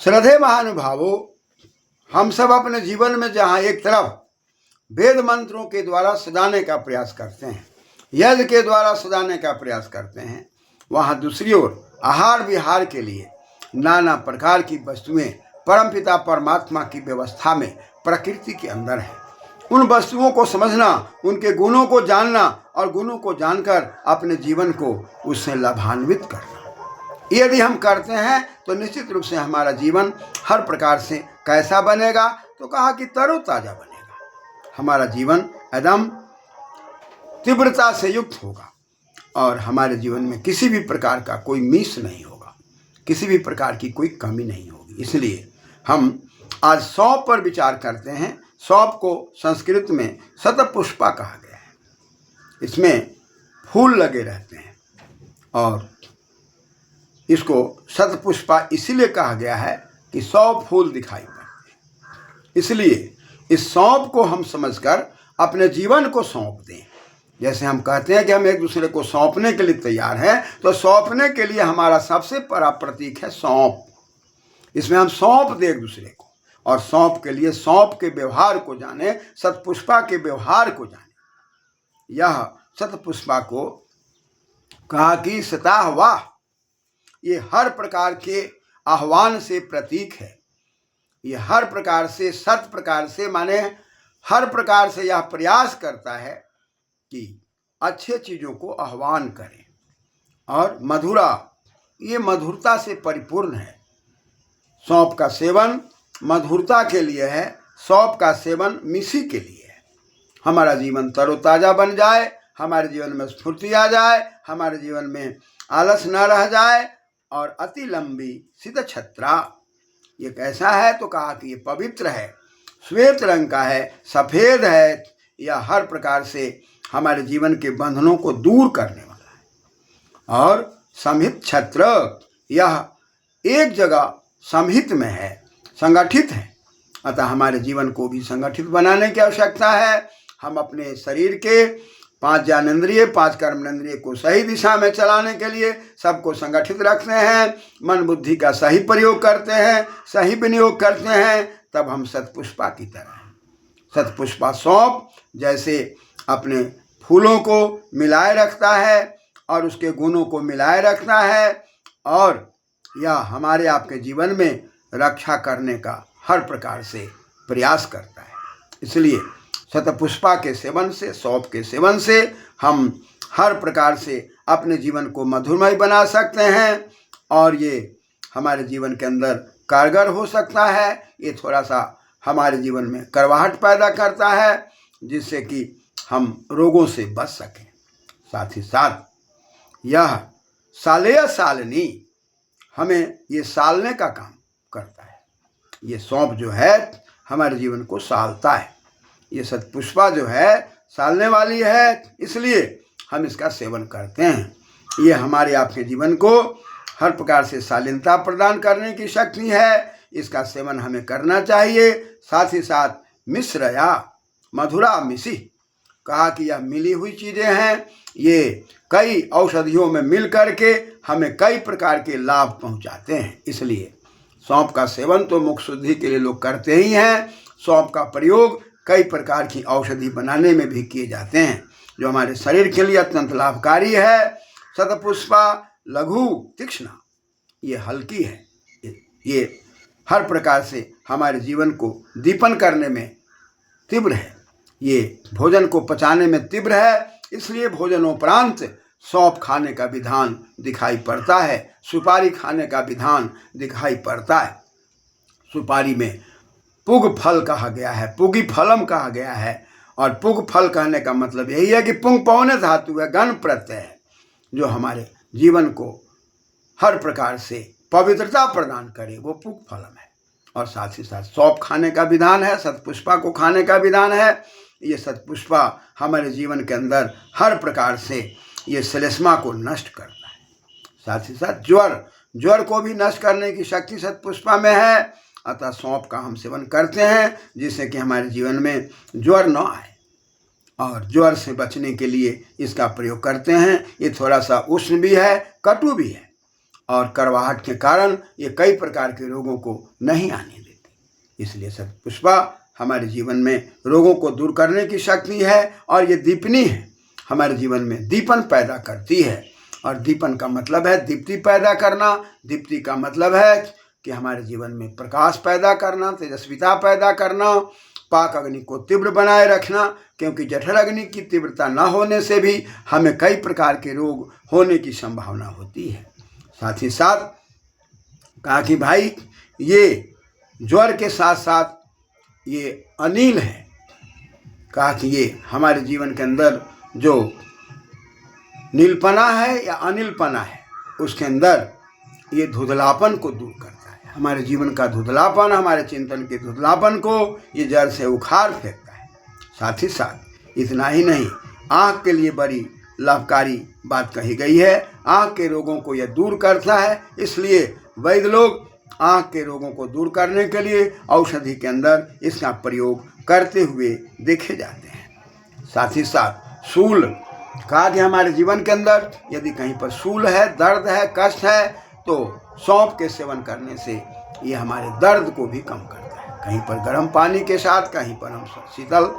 श्रद्धेय महानुभावों, हम सब अपने जीवन में जहाँ एक तरफ वेद मंत्रों के द्वारा सजाने का प्रयास करते हैं, यज्ञ के द्वारा सजाने का प्रयास करते हैं, वहाँ दूसरी ओर आहार विहार के लिए नाना प्रकार की वस्तुएं परमपिता परमात्मा की व्यवस्था में प्रकृति के अंदर है। उन वस्तुओं को समझना, उनके गुणों को जानना और गुणों को जानकर अपने जीवन को उससे लाभान्वित करना, यदि हम करते हैं तो निश्चित रूप से हमारा जीवन हर प्रकार से कैसा बनेगा, तो कहा कि तरोताजा बनेगा। हमारा जीवन एकदम तीव्रता से युक्त होगा और हमारे जीवन में किसी भी प्रकार का कोई मिस नहीं होगा, किसी भी प्रकार की कोई कमी नहीं होगी। इसलिए हम आज सौंप पर विचार करते हैं। सौंप को संस्कृत में शतपुष्पा कहा गया है। इसमें फूल लगे रहते हैं और इसको शतपुष्पा इसीलिए कहा गया है कि 100 फूल दिखाई पड़ते हैं। इसलिए इस सौंप को हम समझकर अपने जीवन को सौंप दें। जैसे हम कहते हैं कि हम एक दूसरे को सौंपने के लिए तैयार हैं, तो सौंपने के लिए हमारा सबसे बड़ा प्रतीक है सौंप। इसमें हम सौंप दें एक दूसरे को, और सौंप के लिए सौंप के व्यवहार को जाने, शतपुष्पा के व्यवहार को जाने। यह शतपुष्पा को कहा कि सताह वाह, ये हर प्रकार के आह्वान से प्रतीक है। ये हर प्रकार से, सत प्रकार से, माने हर प्रकार से यह प्रयास करता है कि अच्छे चीज़ों को आह्वान करें। और मधुरा, ये मधुरता से परिपूर्ण है। सौंप का सेवन मधुरता के लिए है, सौंप का सेवन मिसी के लिए है। हमारा जीवन तरोताजा बन जाए, हमारे जीवन में स्फूर्ति आ जाए, हमारे जीवन में आलस न रह जाए। और अति लंबी सिद्ध छत्रा, ये कैसा है, तो कहा कि ये पवित्र है, श्वेत रंग का है, सफ़ेद है। यह हर प्रकार से हमारे जीवन के बंधनों को दूर करने वाला है। और संहित छत्र, यह एक जगह संहित में है, संगठित है। अतः हमारे जीवन को भी संगठित बनाने की आवश्यकता है। हम अपने शरीर के 5 ज्ञानेंद्रिय, 5 कर्मेंद्रिय को सही दिशा में चलाने के लिए सबको संगठित रखते हैं, मन बुद्धि का सही प्रयोग करते हैं, सही विनियोग करते हैं, तब हम शतपुष्पा की तरह हैं। शतपुष्पा सौंप जैसे अपने फूलों को मिलाए रखता है और उसके गुणों को मिलाए रखता है, और यह हमारे आपके जीवन में रक्षा करने का हर प्रकार से प्रयास करता है। इसलिए शतपुष्पा के सेवन से, सौंप के सेवन से हम हर प्रकार से अपने जीवन को मधुरमय बना सकते हैं, और ये हमारे जीवन के अंदर कारगर हो सकता है। ये थोड़ा सा हमारे जीवन में करवाहट पैदा करता है, जिससे कि हम रोगों से बच सकें। साथ ही साथ यह सालेय सालनी, हमें ये सालने का काम करता है। ये सौंप जो है हमारे जीवन को सालता है। ये शतपुष्पा जो है सालने वाली है, इसलिए हम इसका सेवन करते हैं। ये हमारे आपके जीवन को हर प्रकार से शालीनता प्रदान करने की शक्ति है। इसका सेवन हमें करना चाहिए। साथ ही साथ मिश्रया मधुरा मिसी, कहा कि यह मिली हुई चीज़ें हैं। ये कई औषधियों में मिल करके हमें कई प्रकार के लाभ पहुंचाते हैं। इसलिए सौंप का सेवन तो मुख शुद्धि के लिए लोग करते ही हैं। सौंप का प्रयोग कई प्रकार की औषधि बनाने में भी किए जाते हैं, जो हमारे शरीर के लिए अत्यंत लाभकारी है। शतपुष्पा लघु तीक्ष्णा, ये हल्की है, ये हर प्रकार से हमारे जीवन को दीपन करने में तीव्र है। ये भोजन को पचाने में तीव्र है, इसलिए भोजनोपरांत सौंप खाने का विधान दिखाई पड़ता है, सुपारी खाने का विधान दिखाई पड़ता है। सुपारी में पुग फल कहा गया है, पुगी फलम कहा गया है, और पुग फल कहने का मतलब यही है कि पुंग पौने धातु है, गण प्रत्यय है, जो हमारे जीवन को हर प्रकार से पवित्रता प्रदान करे, वो पुग फलम है। और साथ ही साथ सौंप खाने का विधान है, शतपुष्पा को खाने का विधान है। ये शतपुष्पा हमारे जीवन के अंदर हर प्रकार से ये श्लेष्मा को नष्ट करता है। साथ ही साथ ज्वर को भी नष्ट करने की शक्ति शतपुष्पा में है। अतः सौंप का हम सेवन करते हैं, जिससे कि हमारे जीवन में ज्वर न आए, और ज्वर से बचने के लिए इसका प्रयोग करते हैं। ये थोड़ा सा उष्ण भी है, कटु भी है, और करवाहट के कारण ये कई प्रकार के रोगों को नहीं आने देती। इसलिए शतपुष्पा हमारे जीवन में रोगों को दूर करने की शक्ति है और ये दीपनी है, हमारे जीवन में दीपन पैदा करती है। और दीपन का मतलब है दीप्ति पैदा करना। दीप्ति का मतलब है कि हमारे जीवन में प्रकाश पैदा करना, तेजस्विता पैदा करना, पाक अग्नि को तीव्र बनाए रखना, क्योंकि जठर अग्नि की तीव्रता न होने से भी हमें कई प्रकार के रोग होने की संभावना होती है। साथ ही साथ कहा कि भाई ये ज्वर के साथ साथ ये अनिल है। कहा कि ये हमारे जीवन के अंदर जो नीलपना है या अनिलपना है, उसके अंदर ये धुंधलापन को दूर करता है। हमारे जीवन का धुंधलापन, हमारे चिंतन के धुंधलापन को ये जड़ से उखाड़ फेंकता है। साथ ही साथ इतना ही नहीं, आँख के लिए बड़ी लाभकारी बात कही गई है। आँख के रोगों को यह दूर करता है, इसलिए वैद्य लोग आँख के रोगों को दूर करने के लिए औषधि के अंदर इसका प्रयोग करते हुए देखे जाते हैं। साथ ही साथ शूल, कहा कि हमारे जीवन के अंदर यदि कहीं पर शूल है, दर्द है, कष्ट है, तो सौंफ के सेवन करने से ये हमारे दर्द को भी कम करता है। कहीं पर गर्म पानी के साथ, कहीं पर हम शीतल,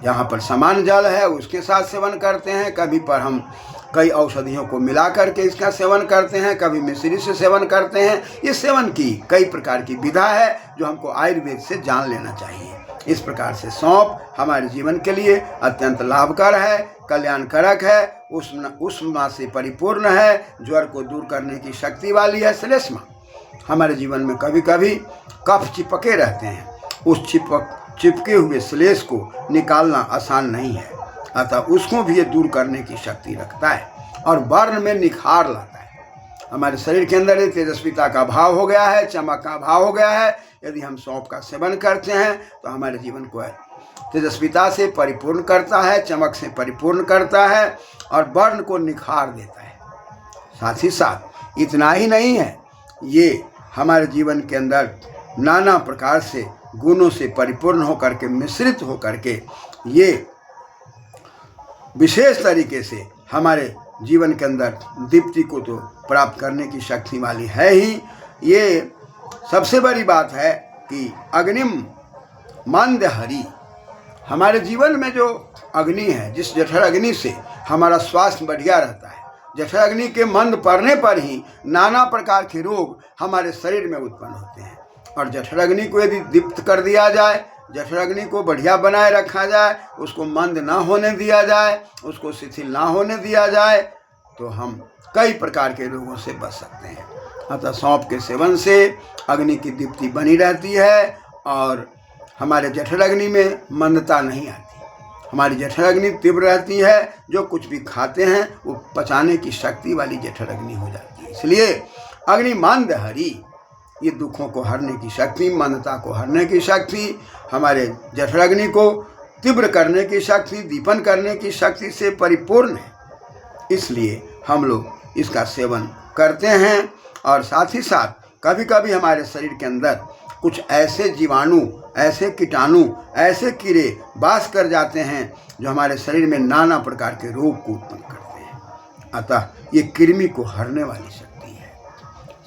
जहाँ पर सामान्य जल है उसके साथ सेवन करते हैं। कभी पर हम कई औषधियों को मिला करके इसका सेवन करते हैं, कभी मिश्री से सेवन करते हैं। ये सेवन की कई प्रकार की विधा है जो हमको आयुर्वेद से जान लेना चाहिए। इस प्रकार से सौंफ हमारे जीवन के लिए अत्यंत लाभकर है, कल्याणकारक है, उष्मा से परिपूर्ण है, ज्वर को दूर करने की शक्ति वाली है। श्लेष्मा, हमारे जीवन में कभी कभी कफ चिपके रहते हैं, उस चिपके हुए श्लेष को निकालना आसान नहीं है, अतः उसको भी ये दूर करने की शक्ति रखता है और वर्ण में निखार लाता है। हमारे शरीर के अंदर तेजस्विता का भाव हो गया है, चमक का भाव हो गया है। यदि हम सौंफ का सेवन करते हैं तो हमारे जीवन को तेजस्विता से परिपूर्ण करता है, चमक से परिपूर्ण करता है और वर्ण को निखार देता है। साथ ही साथ इतना ही नहीं है, ये हमारे जीवन के अंदर नाना प्रकार से गुणों से परिपूर्ण होकर के, मिश्रित होकर के, ये विशेष तरीके से हमारे जीवन के अंदर दीप्ति को तो प्राप्त करने की शक्ति वाली है ही। ये सबसे बड़ी बात है कि अग्निम मंद हरि, हमारे जीवन में जो अग्नि है, जिस जठर अग्नि से हमारा स्वास्थ्य बढ़िया रहता है, जठर अग्नि के मंद पड़ने पर ही नाना प्रकार के रोग हमारे शरीर में उत्पन्न होते हैं। और जठर अग्नि को यदि दीप्त कर दिया जाए, जठर अग्नि को बढ़िया बनाए रखा जाए, उसको मंद ना होने दिया जाए, उसको शिथिल ना होने दिया जाए, तो हम कई प्रकार के रोगों से बच सकते हैं। अतः सौंफ के सेवन से अग्नि की दीप्ति बनी रहती है और हमारे जठर अग्नि में मंदता नहीं आती। हमारी जठर अग्नि तीव्र रहती है, जो कुछ भी खाते हैं वो पचाने की शक्ति वाली जठर अग्नि हो जाती है। इसलिए अग्नि मंद हरि, ये दुखों को हरने की शक्ति, मंदता को हरने की शक्ति, हमारे जठर अग्नि को तीव्र करने की शक्ति, दीपन करने की शक्ति से परिपूर्ण है। इसलिए हम लोग इसका सेवन करते हैं। और साथ ही साथ कभी कभी हमारे शरीर के अंदर कुछ ऐसे जीवाणु, ऐसे कीटाणु, ऐसे कीड़े वास कर जाते हैं जो हमारे शरीर में नाना प्रकार के रोग को उत्पन्न करते हैं। अतः ये कृमि को हरने वाली शक्ति है।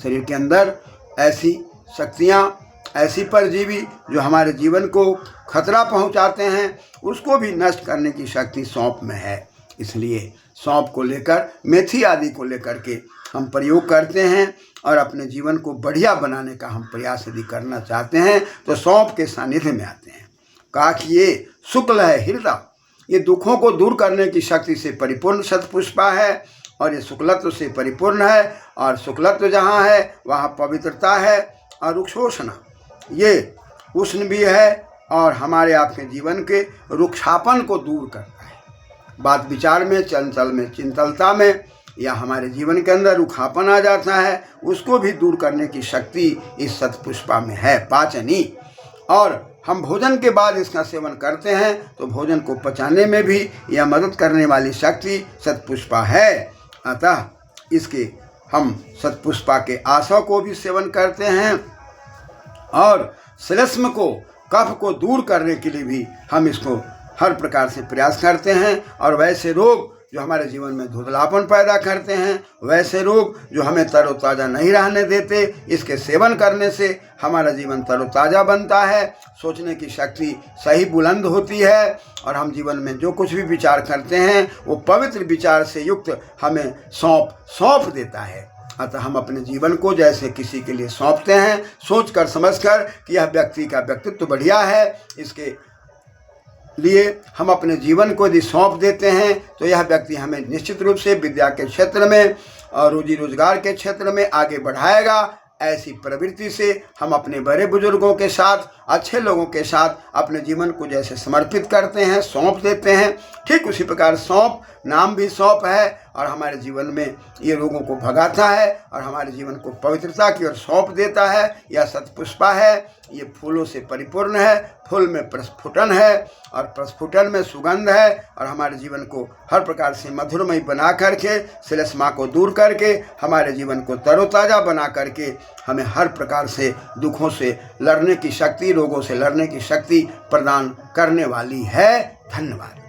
शरीर के अंदर ऐसी शक्तियाँ, ऐसी परजीवी जो हमारे जीवन को खतरा पहुंचाते हैं, उसको भी नष्ट करने की शक्ति सौंफ में है। इसलिए सौंफ को लेकर, मेथी आदि को लेकर के हम प्रयोग करते हैं और अपने जीवन को बढ़िया बनाने का हम प्रयास यदि करना चाहते हैं तो सौंफ के सानिध्य में आते हैं। कहा कि ये शुक्ल है हृदय, ये दुखों को दूर करने की शक्ति से परिपूर्ण शतपुष्पा है और ये शुक्लत्व से परिपूर्ण है। और शुक्लत्व जहाँ है वहाँ पवित्रता है और रुक्षोषणा, ये उष्ण भी है और हमारे आपके जीवन के रुक्षापन को दूर करता है। बात विचार में, चंचल में, चिंतलता में या हमारे जीवन के अंदर रुखापन आ जाता है, उसको भी दूर करने की शक्ति इस शतपुष्पा में है, पाचनी। और हम भोजन के बाद इसका सेवन करते हैं तो भोजन को पचाने में भी यह मदद करने वाली शक्ति शतपुष्पा है। अतः इसके हम शतपुष्पा के आसव को भी सेवन करते हैं और श्लेष्म को, कफ को दूर करने के लिए भी हम इसको हर प्रकार से प्रयास करते हैं। और वैसे रोग जो हमारे जीवन में धुंधलापन पैदा करते हैं, वैसे रोग जो हमें तरोताज़ा नहीं रहने देते, इसके सेवन करने से हमारा जीवन तरोताज़ा बनता है, सोचने की शक्ति सही बुलंद होती है और हम जीवन में जो कुछ भी विचार करते हैं वो पवित्र विचार से युक्त हमें सौंप देता है। अतः हम अपने जीवन को जैसे किसी के लिए सौंपते हैं, सोचकर समझकर कि यह व्यक्ति का व्यक्तित्व बढ़िया है, इसके लिए हम अपने जीवन को यदि सौंप देते हैं तो यह व्यक्ति हमें निश्चित रूप से विद्या के क्षेत्र में और रोजी रोजगार के क्षेत्र में आगे बढ़ाएगा। ऐसी प्रवृत्ति से हम अपने बड़े बुजुर्गों के साथ, अच्छे लोगों के साथ अपने जीवन को जैसे समर्पित करते हैं, सौंप देते हैं, ठीक उसी प्रकार सौंप नाम भी सौंप है और हमारे जीवन में ये रोगों को भगाता है और हमारे जीवन को पवित्रता की ओर सौंप देता है। यह सतपुष्पा है, ये फूलों से परिपूर्ण है, फूल में प्रस्फुटन है और प्रस्फुटन में सुगंध है और हमारे जीवन को हर प्रकार से मधुरमय बना करके, श्लेष्मा को दूर करके, हमारे जीवन को तरोताज़ा बना करके हमें हर प्रकार से दुखों से लड़ने की शक्ति, रोगों से लड़ने की शक्ति प्रदान करने वाली है। धन्यवाद।